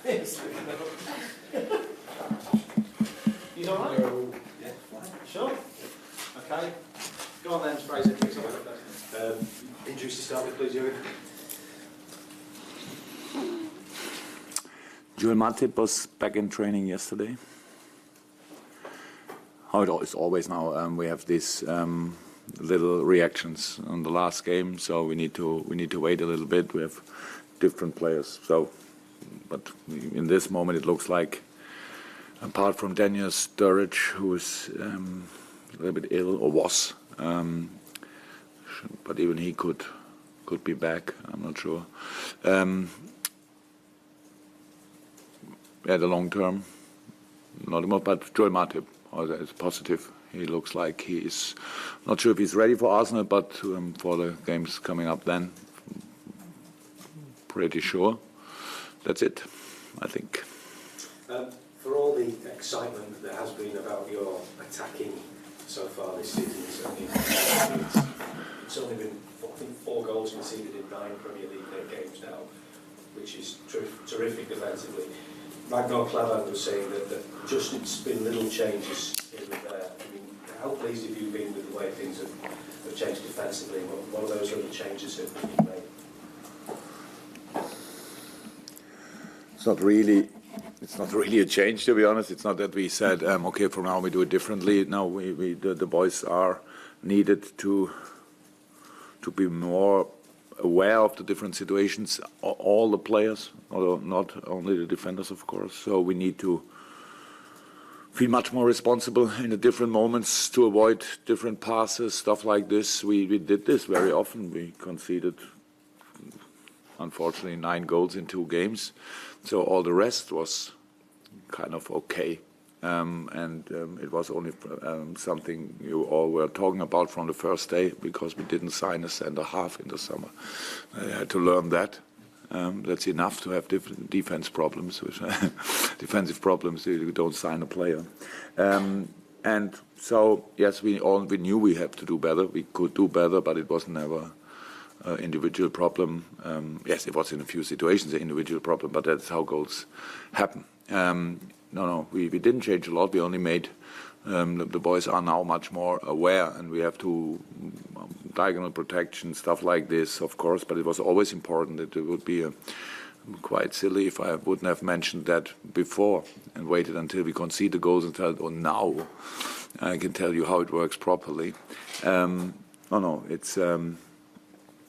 He's all right? Yeah, fine. Sure. Okay. Go on then, Fraser. Injuries to start with, please, Jürgen. Joel Matip was back in training yesterday. How it is always now, we have these little reactions on the last game, so we need to wait a little bit. We have different players, so but in this moment it looks like, apart from Daniel Sturridge, who is a little bit ill or was, but even he could be back. I'm not sure. Yeah, the long term, not more. But Joel Matip is positive. He looks like he is. Not sure if he's ready for Arsenal, but for the games coming up, then pretty sure. That's it, I think. For all the excitement there has been about your attacking so far this season, it's only been, I think, 4 goals conceded in 9 Premier League games now, which is terrific defensively. Ragnar Klavan was saying that just it's been little changes here and there. I mean, how pleased have you been with the way things have changed defensively? What of those little changes have been made? It's not really a change, to be honest. It's not that we said, okay, from now we do it differently. No, the boys are needed to be more aware of the different situations, all the players, although not only the defenders, of course. So we need to feel much more responsible in the different moments to avoid different passes, stuff like this. We did this very often. We conceded, unfortunately, 9 goals in 2 games. So all the rest was kind of okay. It was only something you all were talking about from the first day, because we didn't sign a centre half in the summer. I had to learn that. That's enough to have different defensive problems. Defensive problems, you don't sign a player. And so, yes, we knew we had to do better. We could do better, but it was never an individual problem. Yes, it was in a few situations an individual problem, but that's how goals happen. No, we didn't change a lot. We only made the boys are now much more aware, and we have to diagonal protection, stuff like this, of course. But it was always important that it would be quite silly if I wouldn't have mentioned that before and waited until we concede the goals and tell, oh, now I can tell you how it works properly. It's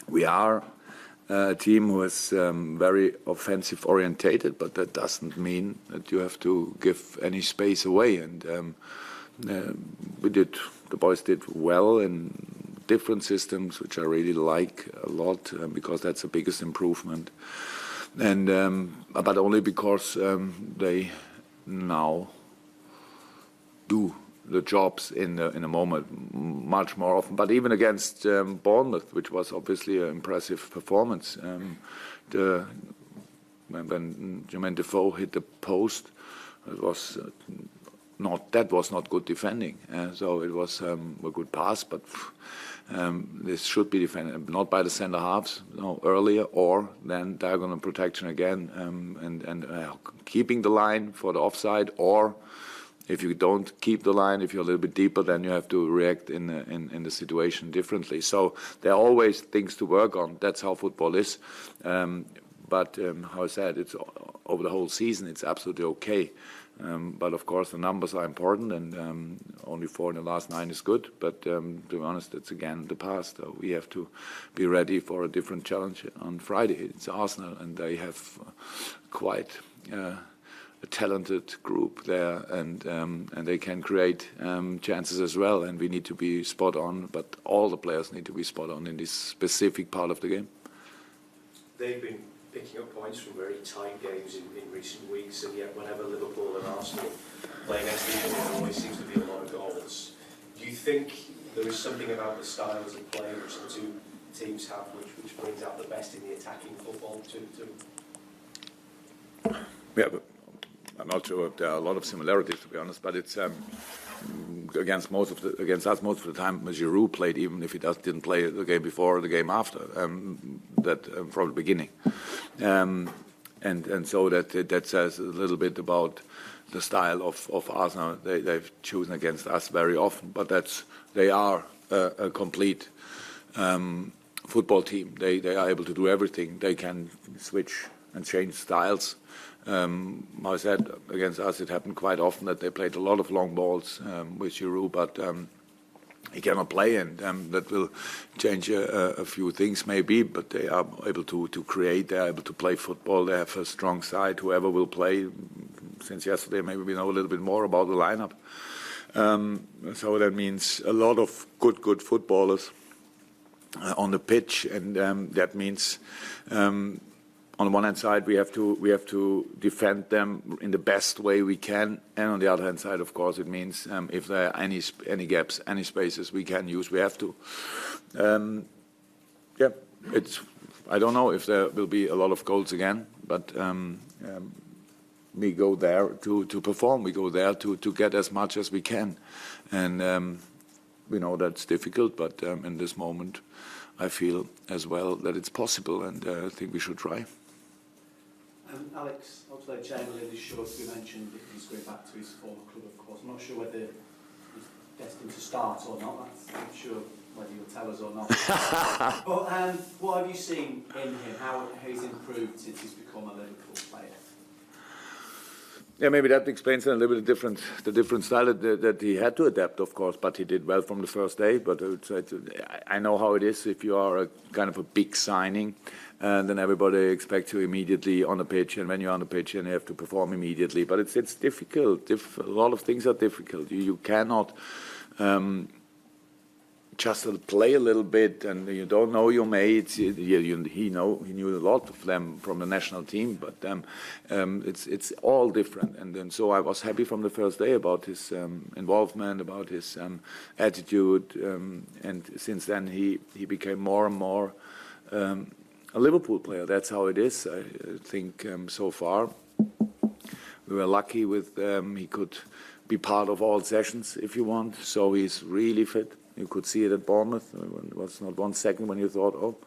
we are a team who is very offensive orientated, but that doesn't mean that you have to give any space away. And the boys did well in different systems, which I really like a lot, because that's the biggest improvement. And but only because they now do the jobs in a moment much more often. But even against Bournemouth, which was obviously an impressive performance, when Jermaine Defoe hit the post, it was that was not good defending. So it was a good pass, but this should be defended not by the centre halves, earlier, or then diagonal protection again, and keeping the line for the offside, or if you don't keep the line, if you're a little bit deeper, then you have to react in the situation differently. So there are always things to work on. That's how football is. But how I said, it's over the whole season, it's absolutely okay. But of course, the numbers are important, and only 4 in the last 9 is good. But to be honest, it's again the past. So we have to be ready for a different challenge on Friday. It's Arsenal, and they have quite a talented group there, and they can create chances as well. And we need to be spot on, but all the players need to be spot on in this specific part of the game. They've been picking up points from very tight games in recent weeks, and yet whenever Liverpool and Arsenal play against each other, there always seems to be a lot of goals. Do you think there is something about the styles of play which the 2 teams have which brings out the best in the attacking football too? Yeah, but I'm not sure there are a lot of similarities, to be honest, but it's against us most of the time. Giroud played, even if he didn't play the game before or the game after, from the beginning. and so that says a little bit about the style of Arsenal. They've chosen against us very often, but they are a complete football team. They are able to do everything. They can switch and change styles. I said against us, it happened quite often that they played a lot of long balls with Giroud, but he cannot play, and that will change a few things maybe. But they are able to create. They are able to play football. They have a strong side. Whoever will play, since yesterday, maybe we know a little bit more about the lineup. So that means a lot of good footballers on the pitch, and that means. On the one hand side, we have to defend them in the best way we can, and on the other hand side, of course, it means if there are any gaps, any spaces we can use, we have to. Yeah, I don't know if there will be a lot of goals again, but we go there to perform. We go there to get as much as we can, and we know that's difficult, but in this moment, I feel as well that it's possible, and I think we should try. Alex Oxlade-Chamberlain is sure to be mentioned if he's going back to his former club, of course. I'm not sure whether he's destined to start or not. I'm not sure whether you'll tell us or not. But what have you seen in him? How he's improved since he's become a Liverpool player? Yeah, maybe that explains a little bit the different style that he had to adapt, of course. But he did well from the first day. But I know how it is if you are a kind of a big signing, and then everybody expects you immediately on the pitch, and when you're on the pitch, and you have to perform immediately. But it's difficult. A lot of things are difficult. You cannot. Just play a little bit, and you don't know your mates. He knew a lot of them from the national team, but it's all different. And so I was happy from the first day about his involvement, about his attitude, and since then he became more and more a Liverpool player. That's how it is. I think so far we were lucky with he could be part of all sessions if you want. So he's really fit. You could see it at Bournemouth. It was not 1 second when you thought, oh,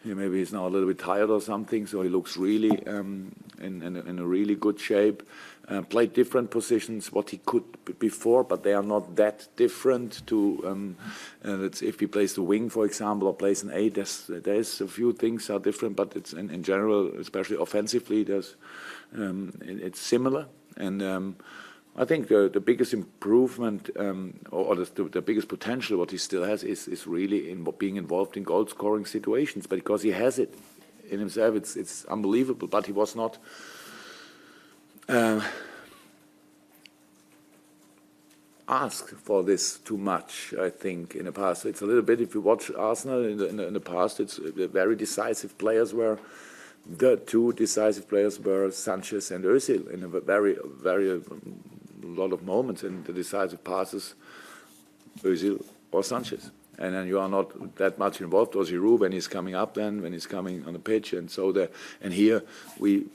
maybe he's now a little bit tired or something. So he looks really in a really good shape. Played different positions, what he could before, but they are not that different. If he plays the wing, for example, or plays an 8, there's a few things are different, but it's in general, especially offensively, it's similar. And I think the biggest improvement or the biggest potential what he still has is really in being involved in goal-scoring situations, because he has it in himself. It's unbelievable, but he was not asked for this too much, I think, in the past. It's a little bit, if you watch Arsenal in the past, it's very decisive players were. The two decisive players were Sanchez and Özil in a very lot of moments, and the decisive passes, Özil or Sanchez. And then you are not that much involved, or Giroud when he's coming up, then when he's coming on the pitch, and so and here we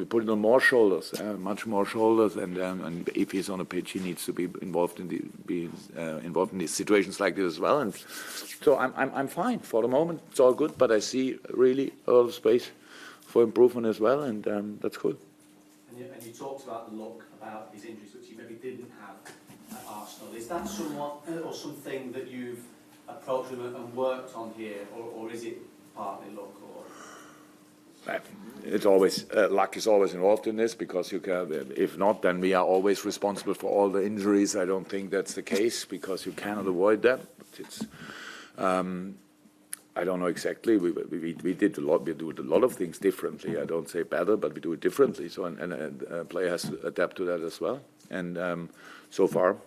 put it on more shoulders, much more shoulders, and if he's on the pitch, he needs to be involved in these situations like this as well. And so I'm fine for the moment. It's all good, but I see really a lot of space for improvement as well, and that's good. And you talked about the look, about his injuries, which he maybe didn't have at Arsenal. Is that somewhat or something that you've approached him and worked on here, or is it partly luck? Or it's always luck is always involved in this, because you can. If not, then we are always responsible for all the injuries. I don't think that's the case, because you cannot avoid that. But it's. I don't know exactly. We did a lot. We do a lot of things differently. I don't say better, but we do it differently. So and a player has to adapt to that as well. And so far,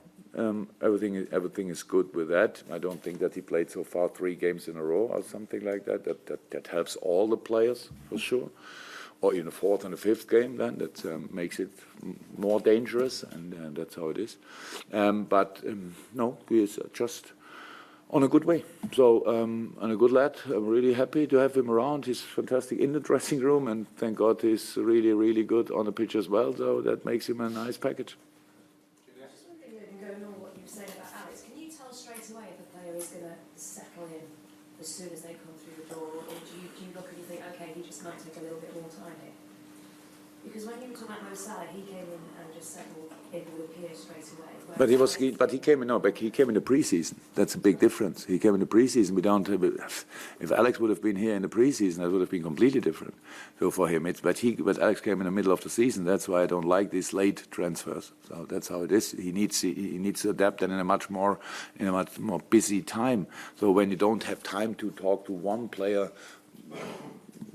everything is good with that. I don't think that he played so far 3 games in a row or something like that. That helps all the players for sure. Or in the 4th and the 5th game, then that makes it more dangerous, and that's how it is. No, he is just on a good way. So, and a good lad. I'm really happy to have him around. He's fantastic in the dressing room, and thank God he's really, really good on the pitch as well. So that makes him a nice package. Just one thing, going on what you were saying about Alex, can you tell straight away if a player is going to settle in as soon as they come through the door, or do you look and you think, okay, he just might take a little bit more time here? Because when you were talking about Mo Salah, he came in and just settled in with Pierce straight away. But he came in. No, but he came in the preseason. That's a big difference. He came in the preseason. We don't. If Alex would have been here in the preseason, that would have been completely different. So for him, but Alex came in the middle of the season. That's why I don't like these late transfers. So that's how it is. He needs to adapt, and in a much more busy time. So when you don't have time to talk to one player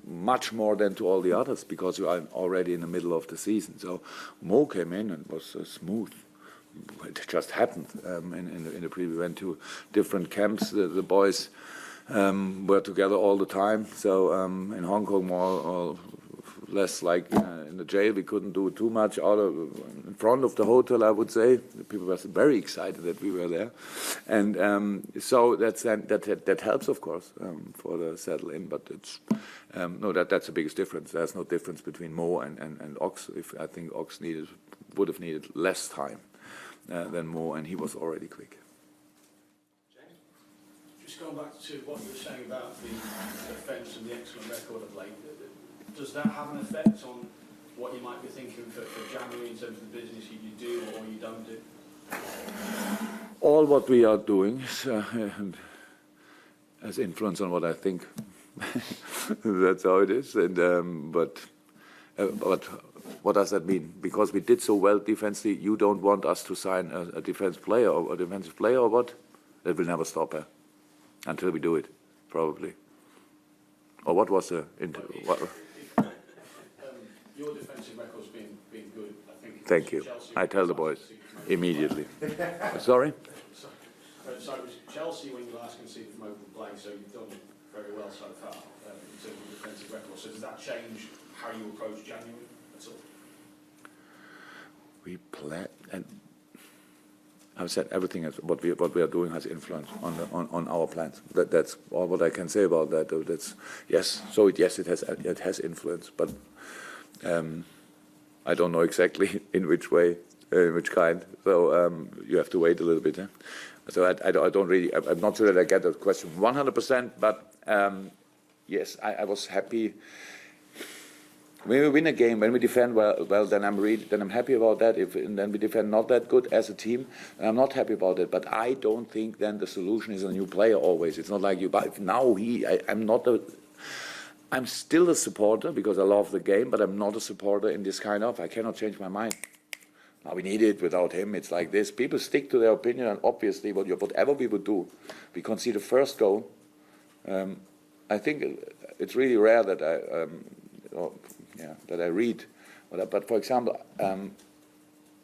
much more than to all the others, because you are already in the middle of the season. So Mo came in and was smooth. It just happened. In the preview, we went to different camps. The boys were together all the time. So in Hong Kong, more or less like in the jail, we couldn't do too much in front of the hotel, I would say. The people were very excited that we were there, and so that helps, of course, for the settle in. But it's that's the biggest difference. There's no difference between Mo and Ox. I think Ox would have needed less time than Mo, and he was already quick. Just going back to what you were saying about the defence and the excellent record of late, does that have an effect on what you might be thinking for January in terms of the business you do or you don't do? All what we are doing has influence on what I think. That's how it is. And but what does that mean? Because we did so well defensively, you don't want us to sign a defensive player or what? That will never stop until we do it, probably. Or what was the your defensive record's been good, I think. Thank you. Chelsea, I tell the boys immediately. Sorry? So it was Chelsea when you last conceded from open play, so you've done very well so far in terms of defensive record. So does that change how you approach January at all? We plan, and I've said everything is what we are doing has influence on our plans. That's all what I can say about that. That's yes. So it has influence, but I don't know exactly in which way, in which kind. So you have to wait a little bit. So I don't really. I'm not sure that I get the question 100%, but yes, I was happy. When we win a game, when we defend well, then I'm happy about that. Then we defend not that good as a team, and I'm not happy about it. But I don't think then the solution is a new player always. It's not like you. But now I'm still a supporter because I love the game, but I'm not a supporter in this kind of. I cannot change my mind. Now we need it. Without him, it's like this. People stick to their opinion, and obviously, whatever we would do, we concede the first goal. I think it's really rare that that I read. But for example,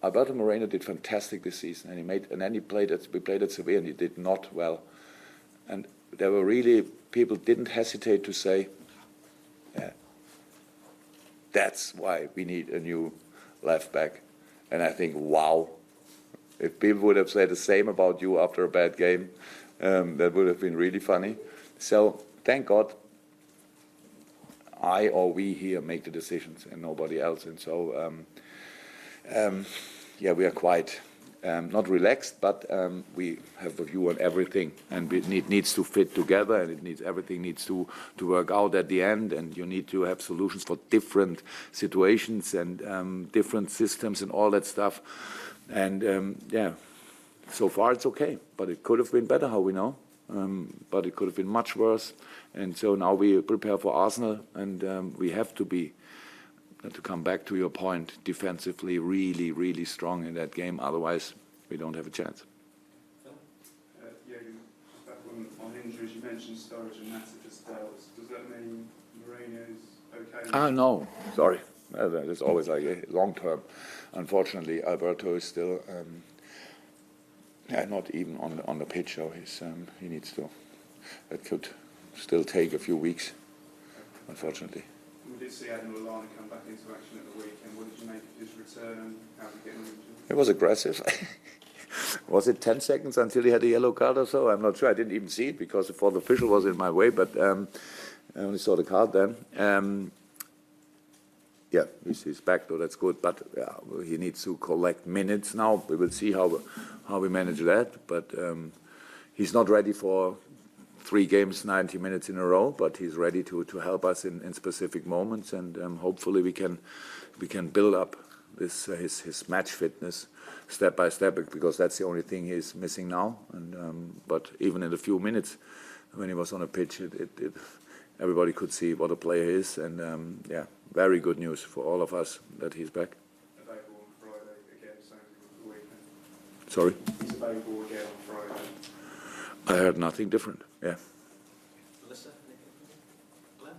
Alberto Moreno did fantastic this season, and we played at Sevilla, and he did not well. And there were really people didn't hesitate to say, that's why we need a new left back. And I think, wow, if people would have said the same about you after a bad game, that would have been really funny. So thank God I or we here make the decisions and nobody else. And so, we are quite not relaxed, but we have a view on everything, and it needs to fit together, and everything needs to work out at the end, and you need to have solutions for different situations and different systems and all that stuff. And so far it's okay, but it could have been better, how we know. But it could have been much worse. And so now we prepare for Arsenal, and we have to be, to come back to your point, defensively really, really strong in that game. Otherwise, we don't have a chance. You back on injuries, you mentioned Sturridge and Matip as spells. Does that mean Moreno's okay? No, sorry. It's always like a long term. Unfortunately, Alberto is still not even on the pitch, so he needs to. That could still take a few weeks, unfortunately. We did see Adam Lallana come back into action at the weekend. What did you make of his return, and how did he get on? It was aggressive. Was it 10 seconds until he had a yellow card or so? I'm not sure. I didn't even see it because the fourth official was in my way, but I only saw the card then. He's back, though. That's good. But he needs to collect minutes now. We will see how we manage that. But he's not ready for 3 games, 90 minutes in a row, but he's ready to help us in specific moments, and hopefully we can build up this his match fitness step by step, because that's the only thing he's missing now. And but even in the few minutes when he was on a pitch, everybody could see what a player he is, and yeah, very good news for all of us that he's back. Available on Friday again, same as the weekend. Sorry? He's available again on Friday. I heard nothing different. Yeah. Melissa, Glenn?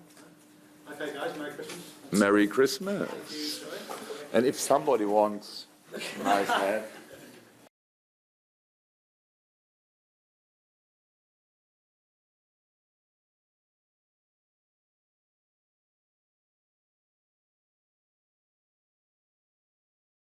No? Okay, guys, Merry Christmas. Merry Christmas. Thank you, sorry. And if somebody wants nice hat.